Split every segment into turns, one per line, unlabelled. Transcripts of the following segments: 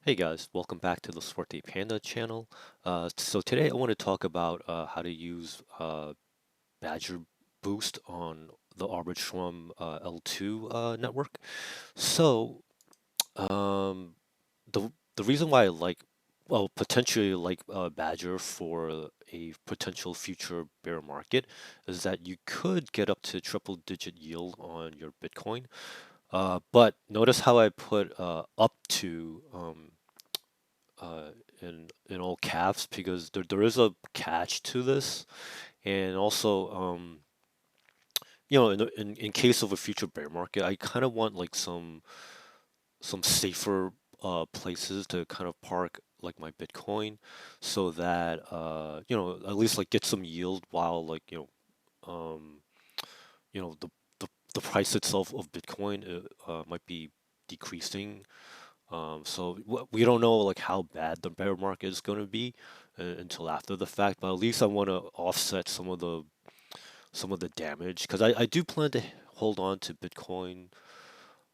Hey guys, welcome back to the Sporty Panda channel. So today I want to talk about how to use Badger Boost on the Arbitrum L2 network. So um, the reason why I potentially like Badger for a potential future bear market is that you could get up to triple digit yield on your Bitcoin. But notice how I put up to uh, in all caps because there is a catch to this, and also in case of a future bear market, I kind of want like some safer places to kind of park like my Bitcoin, so that at least like get some yield while um you know the the price itself of Bitcoin might be decreasing. So we don't know like how bad the bear market is going to be until after the fact, but at least I want to offset some of the damage because I do plan to hold on to Bitcoin,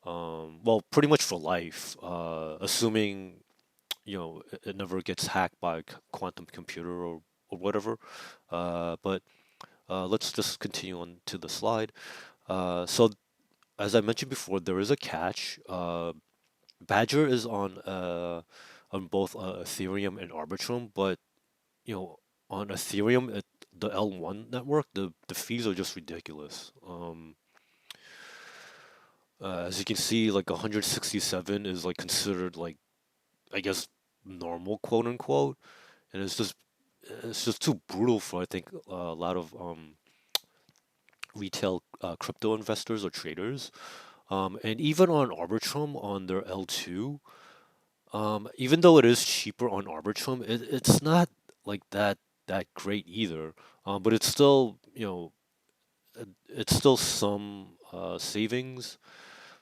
well, pretty much for life, assuming it never gets hacked by a quantum computer or whatever. But let's just continue on to the slide. So as I mentioned before, there is a catch. Badger is on both Ethereum and Arbitrum, but you know on Ethereum, the L1 network, the fees are just ridiculous. As you can see, like 167 is like considered like, I guess, normal, quote unquote, and it's just too brutal for, I think, a lot of retail crypto investors or traders. And even on Arbitrum on their L2. Even though it is cheaper on Arbitrum, it's not like that great either. But it's still, it's still some savings.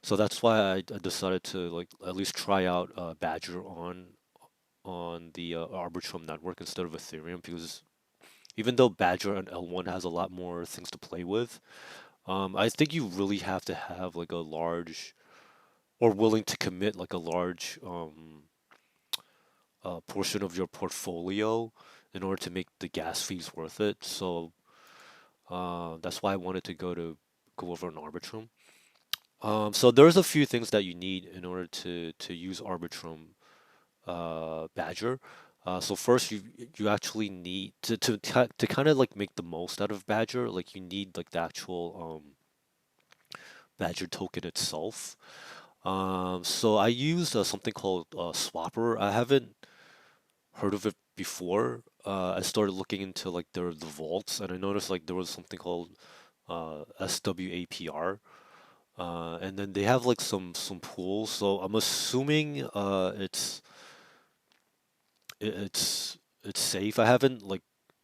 So that's why I decided to like at least try out Badger on the Arbitrum network instead of Ethereum, because even though Badger and L1 has a lot more things to play with, I think you really have to have like a large, or willing to commit like a large portion of your portfolio in order to make the gas fees worth it. So that's why I wanted to go over an Arbitrum. So there's a few things that you need in order to use Arbitrum Badger. So first, you actually need to kind of like make the most out of Badger. Like you need like the actual Badger token itself. So I used something called Swapper. I haven't heard of it before. I started looking into like the vaults, and I noticed like there was something called SWAPR, and then they have like some pools. So I'm assuming it's safe. I haven't like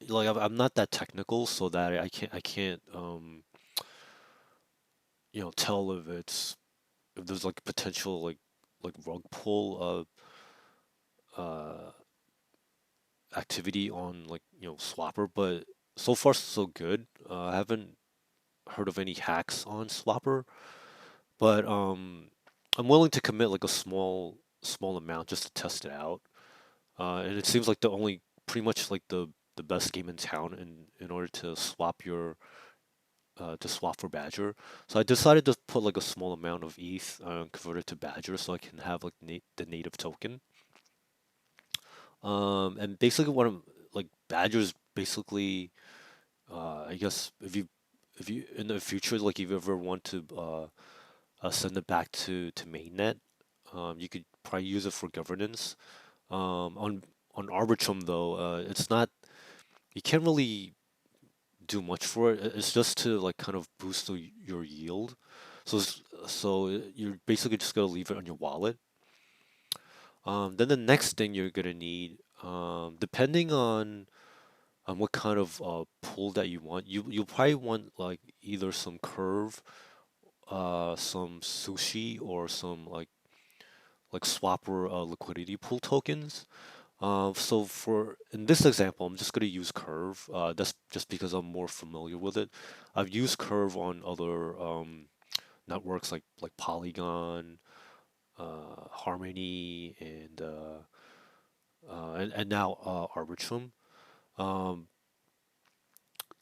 I'm not that technical, so that I can't tell if there's like potential like rug pull uh activity on like Swapper, but so far so good. I haven't heard of any hacks on Swapper, but I'm willing to commit like a small amount just to test it out. And it seems like the only pretty much like the best game in town in order to swap for Badger. So I decided to put like a small amount of ETH converted to Badger so I can have like the native token. And basically what I'm like Badger is basically I guess if you in the future, like if you ever want to send it back to mainnet, you could probably use it for governance. On Arbitrum though, it's not, you can't really do much for it. It's just to like kind of boost your yield. So you're basically just gonna leave it on your wallet. Then the next thing you're gonna need, depending on what kind of pool that you want, you'll probably want like either some curve, some sushi, or some like swapper liquidity pool tokens. So for in this example, I'm just gonna use Curve. That's just because I'm more familiar with it. I've used Curve on other networks like Polygon, Harmony, and now Arbitrum. Um,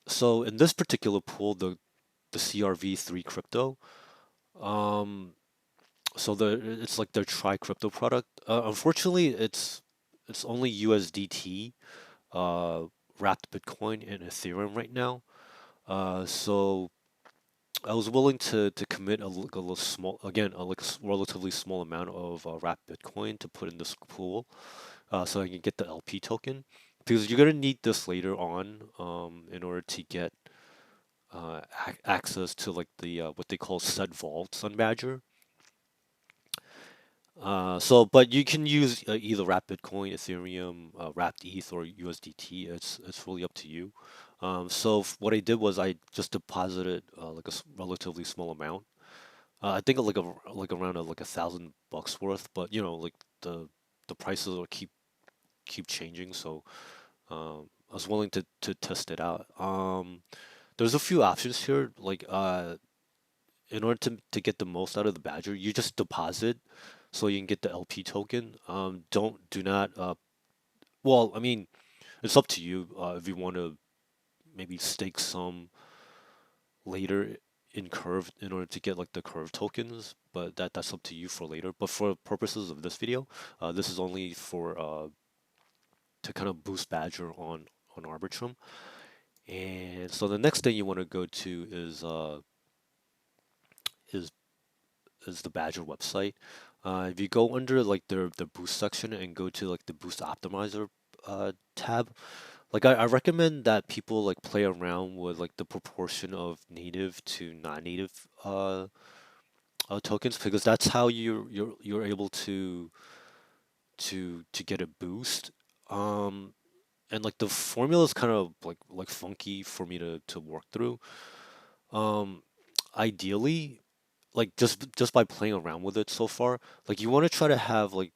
so in this particular pool, the CRV3 crypto, um, so it's like their tri crypto product. Unfortunately, it's only USDT, uh, wrapped Bitcoin and Ethereum right now. So I was willing to commit a little small, again, relatively small amount of wrapped Bitcoin to put in this pool, so I can get the LP token, because you're gonna need this later on, in order to get access to like the what they call set vaults on Badger. But you can use either wrapped Bitcoin, Ethereum, wrapped ETH, or USDT. It's really up to you. What I did was I just deposited like a relatively small amount. I think like around like $1,000 worth, but like the prices will keep changing, so I was willing to test it out. There's a few options here, like in order to get the most out of the Badger, you just deposit so you can get the LP token. Do not well, I mean, it's up to you if you want to maybe stake some later in Curve in order to get like the Curve tokens, but that's up to you for later. But for purposes of this video, this is only for to kind of boost Badger on Arbitrum. And so the next thing you want to go to is is the Badger website. If you go under like their boost section and go to like the boost optimizer tab, like I recommend that people like play around with like the proportion of native to non-native tokens, because that's how you're able to get a boost. Um, and like the formula is kind of like funky for me to work through. Um, Ideally, like just by playing around with it so far, like you want to try to have like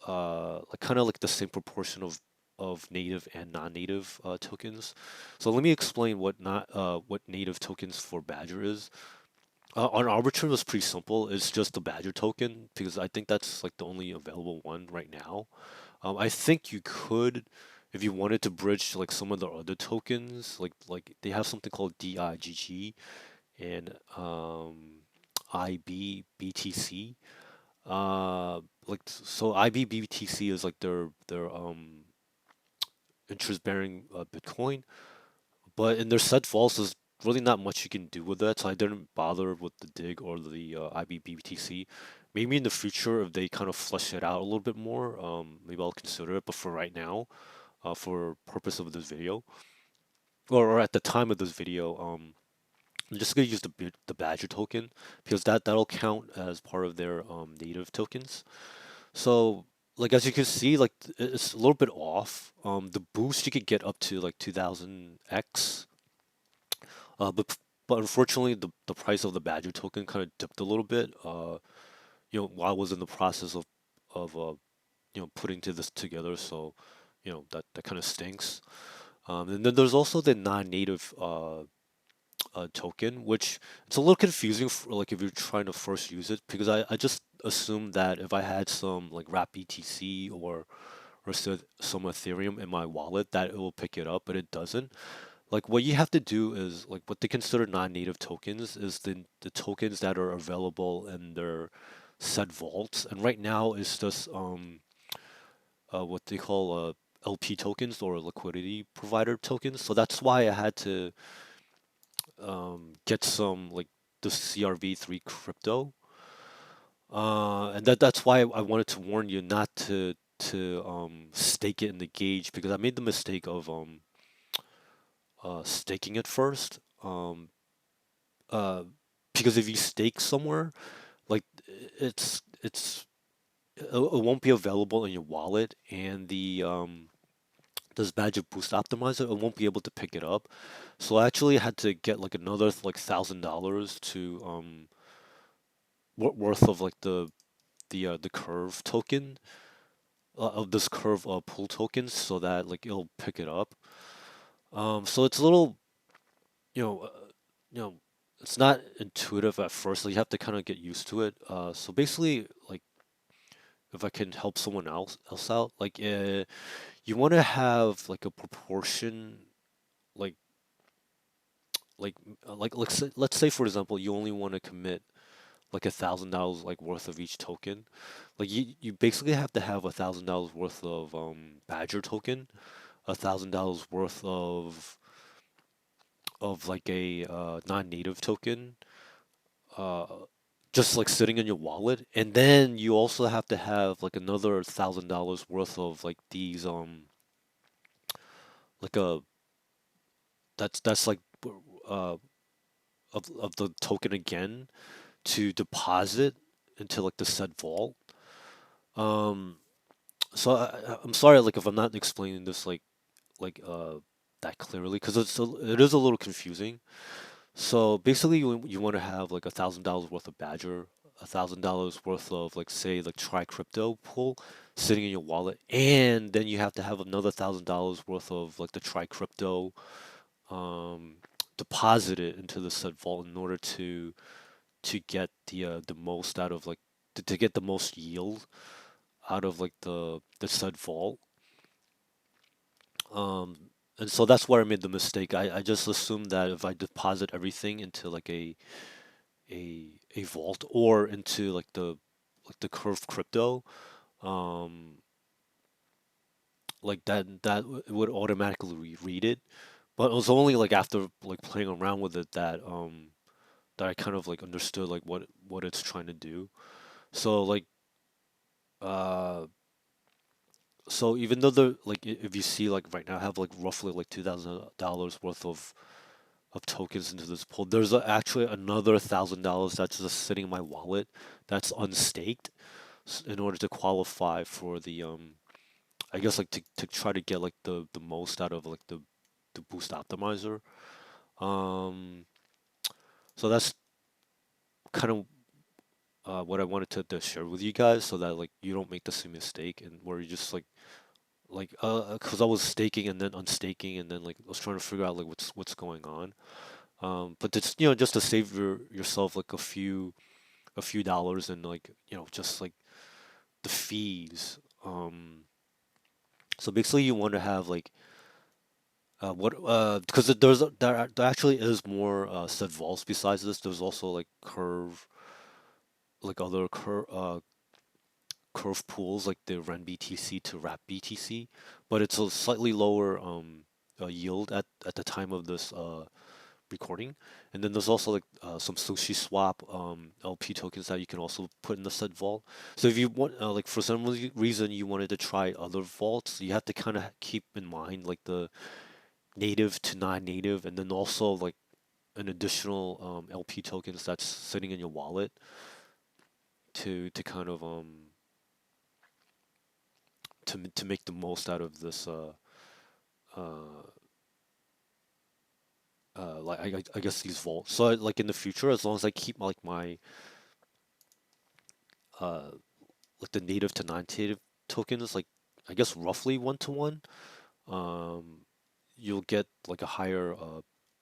kind of like the same proportion of native and non-native tokens. So let me explain what native tokens for Badger is. On Arbitrum, it's pretty simple. It's just the Badger token, because I think that's like the only available one right now. I think you could, if you wanted to bridge like some of the other tokens, like they have something called DIGG and IBBTC. So IBBTC is like their interest bearing Bitcoin, but in their set vaults there's really not much you can do with that. So I didn't bother with the dig or the IBBTC. Maybe in the future, if they kind of flesh it out a little bit more, maybe I'll consider it. But for right now, for purpose of this video, or at the time of this video, I'm just gonna use the Badger token, because that'll count as part of their native tokens. So like as you can see, like it's a little bit off. The boost you could get up to like 2000x, but unfortunately the price of the Badger token kind of dipped a little bit. While I was in the process of putting this together, so that kind of stinks. And then there's also the non-native token, which it's a little confusing for like if you're trying to first use it, because I just assumed that if I had some like wrap BTC or some Ethereum in my wallet, that it will pick it up, but it doesn't. Like what you have to do is like what they consider non-native tokens is the tokens that are available in their set vaults, and right now it's just what they call LP tokens, or liquidity provider tokens. So that's why I had to get some like the CRV3 crypto, and that's why I wanted to warn you not to stake it in the gauge, because I made the mistake of staking it first. Uh, because if you stake somewhere, like it won't be available in your wallet, and the this Magic Boost Optimizer, it won't be able to pick it up. So I actually had to get like another like $1,000 to worth of like the curve token, of this curve pool tokens, so that like it'll pick it up. So it's a little, you know, you know, it's not intuitive at first. So you have to kind of get used to it. So basically, like if I can help someone else out, like you want to have like a proportion, like like let's say for example you only want to commit like $1,000 like worth of each token. Like you basically have to have $1,000 worth of Badger token, $1,000 worth of like a non-native token, uh, just like sitting in your wallet, and then you also have to have like another $1,000 worth of like these like a that's like uh of the token again to deposit into like the said vault. Um, so I'm sorry like if I'm not explaining this like that clearly because it is a little confusing. So basically, you want to have like $1,000 worth of Badger, $1,000 worth of like say like Try Crypto pool sitting in your wallet, and then you have to have another $1,000 worth of like the Try Crypto um, deposited into the said vault in order to get the most out of like to get the most yield out of like the said vault. Um, and so that's where I made the mistake. I just assumed that if I deposit everything into like a vault or into like the Curve crypto, um, like it would automatically read it. But it was only like after like playing around with it that I kind of like understood like what it's trying to do. So like uh so even though the like if you see like right now I have like roughly like $2,000 worth of tokens into this pool, there's actually another $1,000 that's just sitting in my wallet that's unstaked in order to qualify for the I guess like to try to get like the most out of like the boost optimizer. Um, so that's kind of what I wanted to share with you guys so that like you don't make the same mistake and where you just like because I was staking and then unstaking and then like I was trying to figure out like what's going on. But it's just to save yourself like a few dollars and like just like the fees. So basically you want to have like what because there actually is more said vaults besides this. There's also like other curve pools like the Ren BTC to Wrap BTC, but it's a slightly lower yield at the time of this recording. And then there's also like some Sushi Swap LP tokens that you can also put in the said vault. So if you want like for some reason you wanted to try other vaults, you have to kind of keep in mind like the native to non-native, and then also like an additional LP tokens that's sitting in your wallet to kind of to make the most out of this uh like I guess these vaults. So like in the future, as long as I keep like my uh like the native to non-native tokens like I guess roughly 1 to 1, um you'll get like a higher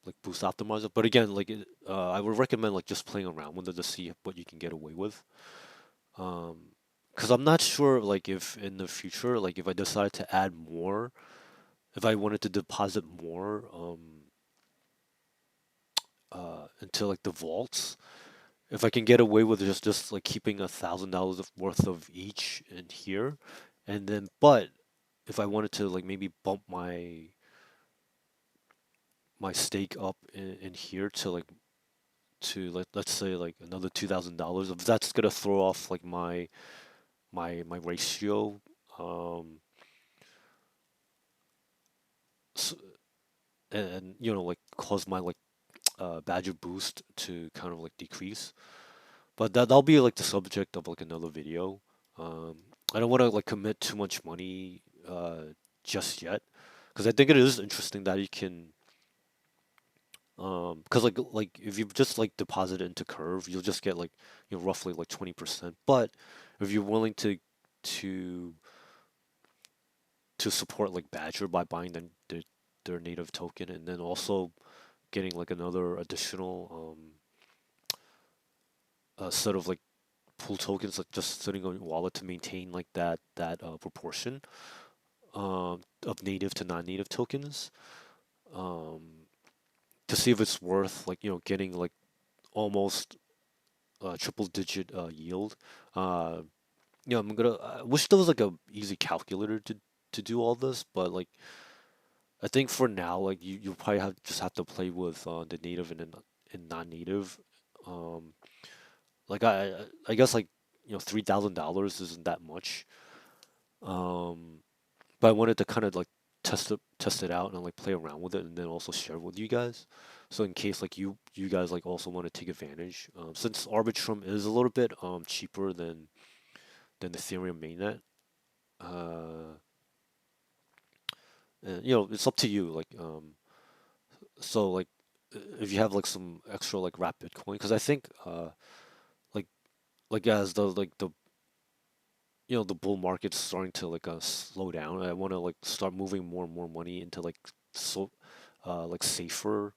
like boost optimizer. But again, like I would recommend like just playing around with it to see what you can get away with. Um, because I'm not sure like if in the future like if I decided to add more, if I wanted to deposit more into like the vaults, if I can get away with just like keeping $1,000 worth of each in here, and then but if I wanted to like maybe bump my stake up in here to like let's say like another $2,000, if that's gonna throw off like my ratio, um, s and like cause my like Badger boost to kind of like decrease. But that'll be like the subject of like another video. Um, I don't want to like commit too much money just yet, because I think it is interesting that you can because like if you just like deposit it into Curve, you'll just get like roughly like 20%. But if you're willing to to support like Badger by buying their native token and then also getting like another additional set of like pool tokens like just sitting on your wallet to maintain like that proportion of native to non-native tokens, um, to see if it's worth like getting like almost triple digit yield. Uh, I wish there was like a easy calculator to do all this, but like I think for now, like you probably have to play with the native and non-native. Um, like I guess like $3,000 isn't that much. Um, but I wanted to kind of like test it out and like play around with it, and then also share with you guys. So in case like you guys like also want to take advantage, since Arbitrum is a little bit cheaper than Ethereum mainnet. Uh, and, it's up to you. Like so like if you have like some extra like wrap Bitcoin, because I think like as the bull market's starting to like slow down. I want to like start moving more and more money into like safer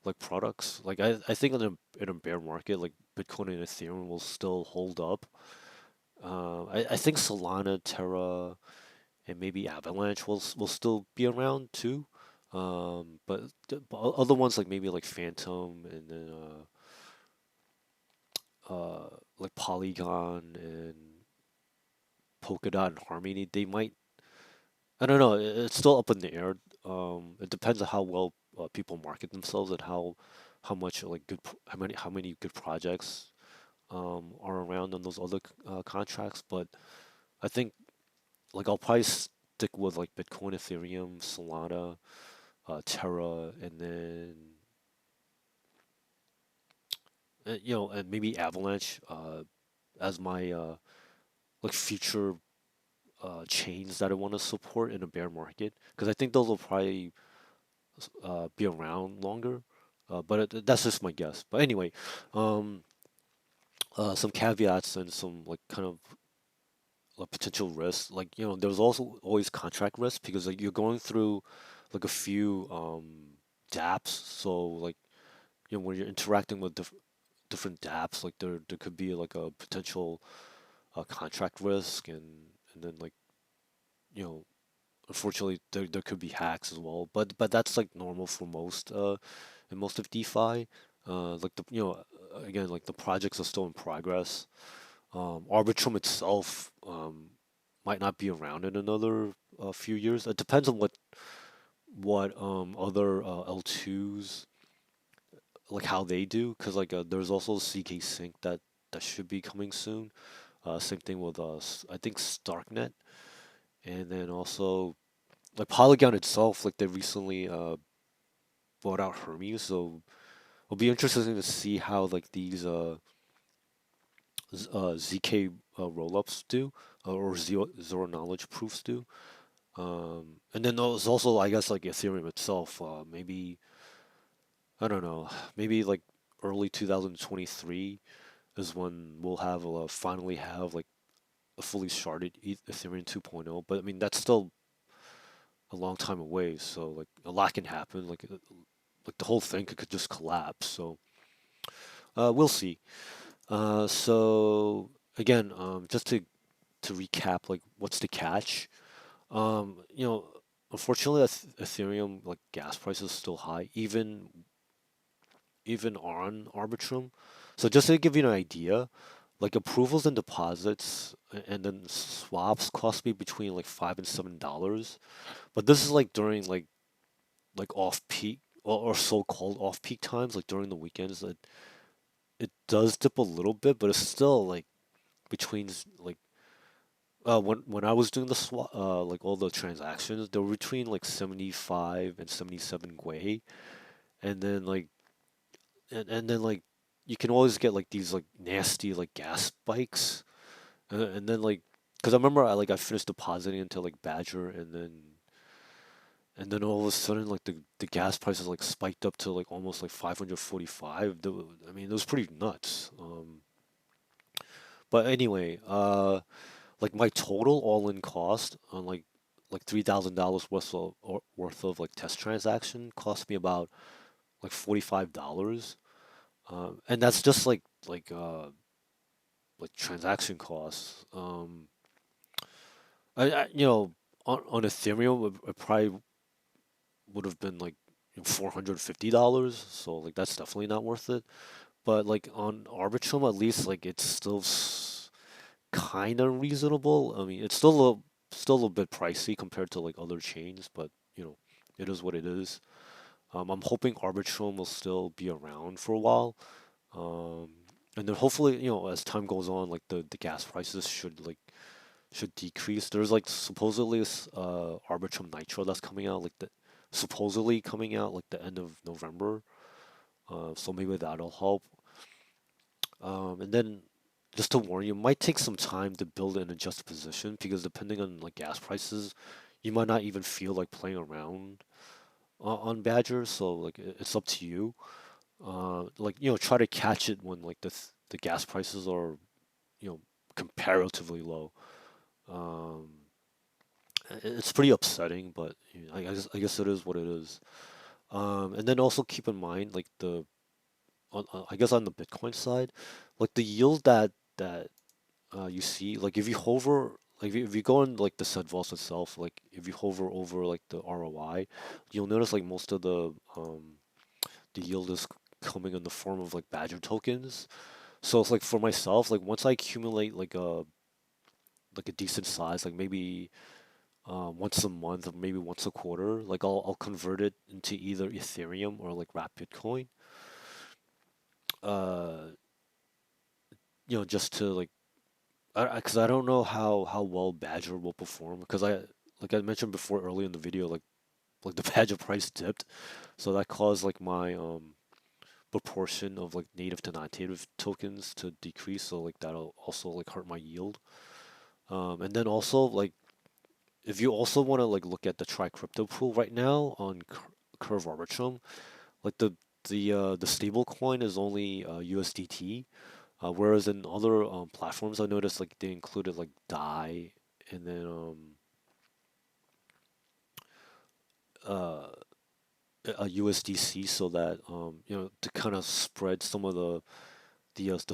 like products. Like I think in a bear market, like Bitcoin and Ethereum will still hold up. I think Solana, Terra, and maybe Avalanche will still be around too. But other ones like maybe like Phantom and then like Polygon and Polkadot and Harmony, they might. I don't know. It's still up in the air. It depends on how well people market themselves and how much like how many good projects are around on those other contracts. But I think like I'll probably stick with like Bitcoin, Ethereum, Solana, Terra, and then and maybe Avalanche as my like future chains that I want to support in a bear market, because I think those will probably be around longer. But that's just my guess. But anyway, um, some caveats and some like kind of potential risks. Like there's also always contract risk because like you're going through like a few dApps. So like when you're interacting with different dApps, like there could be like a potential contract risk, and then like you know unfortunately there could be hacks as well. But that's like normal for most in most of DeFi. Like again, like the projects are still in progress. Arbitrum itself might not be around in another few years. It depends on what other L2s like how they do, because like there's also CK Sync that should be coming soon. Same thing with I think Starknet, and then also like Polygon itself, like they recently bought out Hermes, so it'll be interesting to see how like these ZK rollups do, or zero knowledge proofs do. And then there's also I guess like Ethereum itself. Maybe I don't know. Maybe like early 2023 is when we'll have finally have like a fully sharded Ethereum 2.0. But I mean that's still a long time away. So like a lot can happen. Like the whole thing could just collapse. So we'll see. So again, just to recap, like what's the catch? You know, unfortunately, Ethereum like gas price is still high, even on Arbitrum. So just to give you an idea, like approvals and deposits and then swaps cost me between like $5 and $7. But this is like during like off peak or so-called off peak times, like during the weekends. It does dip a little bit, but it's still like between like when I was doing the swap like all the transactions, they were between like 75 and 77 Gwei, and then and then like you can always get like these like nasty like gas spikes, and then like because I remember I finished depositing into like Badger, and then all of a sudden like the gas prices like spiked up to like almost like 545. I mean it was pretty nuts. But anyway, like my total all-in cost on like $3,000 worth of like test transaction cost me about like $45. And that's just like transaction costs. On Ethereum, it probably would have been like $450. So like that's definitely not worth it. But like on Arbitrum, at least like it's still kind of reasonable. I mean, it's still a bit pricey compared to like other chains, but it is what it is. I'm hoping Arbitrum will still be around for a while. Um, and then hopefully, as time goes on, like the gas prices should decrease. There's like supposedly this Arbitrum Nitro that's coming out, like the supposedly coming out like the end of November. So maybe that'll help. And then just to warn you, it might take some time to build an adjusted position because depending on like gas prices, you might not even feel like playing around on Badger. So like it's up to you. Like try to catch it when like the gas prices are you know comparatively low. Um, it's pretty upsetting, but I guess it is what it is. And then also keep in mind like I guess on the Bitcoin side, like the yield that you see, like if you hover, like if you go in like the set vault itself, like if you hover over like the ROI, you'll notice like most of the yield is coming in the form of like Badger tokens. So it's like for myself, like once I accumulate like a decent size, like maybe once a month or maybe once a quarter, like I'll convert it into either Ethereum or like wrap Bitcoin. Uh, just to like, because I don't know how well Badger will perform because like I mentioned before earlier in the video, like the Badger price dipped, so that caused like my proportion of like native to non-native tokens to decrease. So like that'll also like hurt my yield. And then also like if you also want to like look at the Try Crypto pool right now on Curve Arbitrum, like the stable coin is only USDT, whereas in other platforms I noticed like they included like DAI and then uh a USDC so that to kind of spread some of the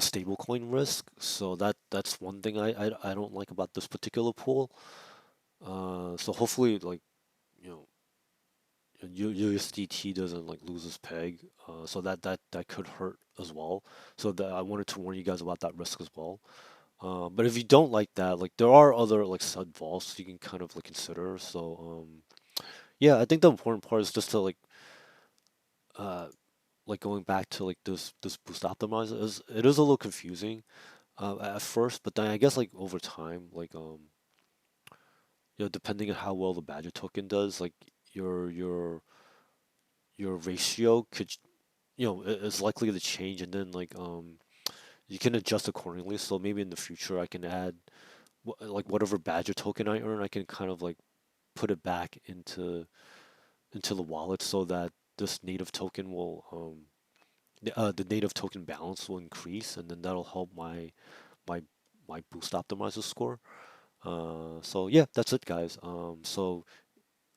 stable coin risk. So that's one thing I don't like about this particular pool. So hopefully like you know USDT doesn't like lose its peg, so that could hurt as well. So that I wanted to warn you guys about that risk as well. But if you don't like that, like there are other like sub vaults you can kind of like consider. So yeah, I think the important part is just to uh like going back to like this boost optimizer is it is a little confusing at first, but then I guess like over time, like depending on how well the Badger token does, like your your your ratio could is likely to change, and then like you can adjust accordingly. So maybe in the future I can add like whatever Badger token I earn, I can kind of like put it back into the wallet so that this native token will the native token balance will increase, and then that'll help my my boost optimizer score. So yeah, that's it, guys. So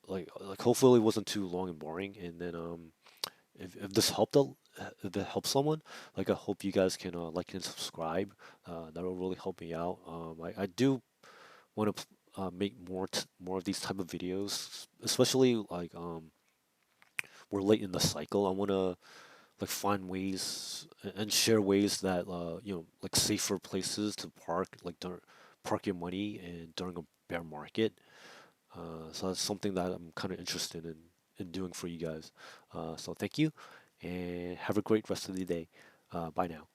like hopefully it wasn't too long and boring, and then if this helped if it helps someone, like I hope you guys can like and subscribe. That'll really help me out. I do want to make more of these type of videos, especially like we're late in the cycle. I want to like find ways and share ways that like safer places to park park your money and during a bear market. So that's something that I'm kind of interested in doing for you guys. So thank you and have a great rest of the day. Bye now.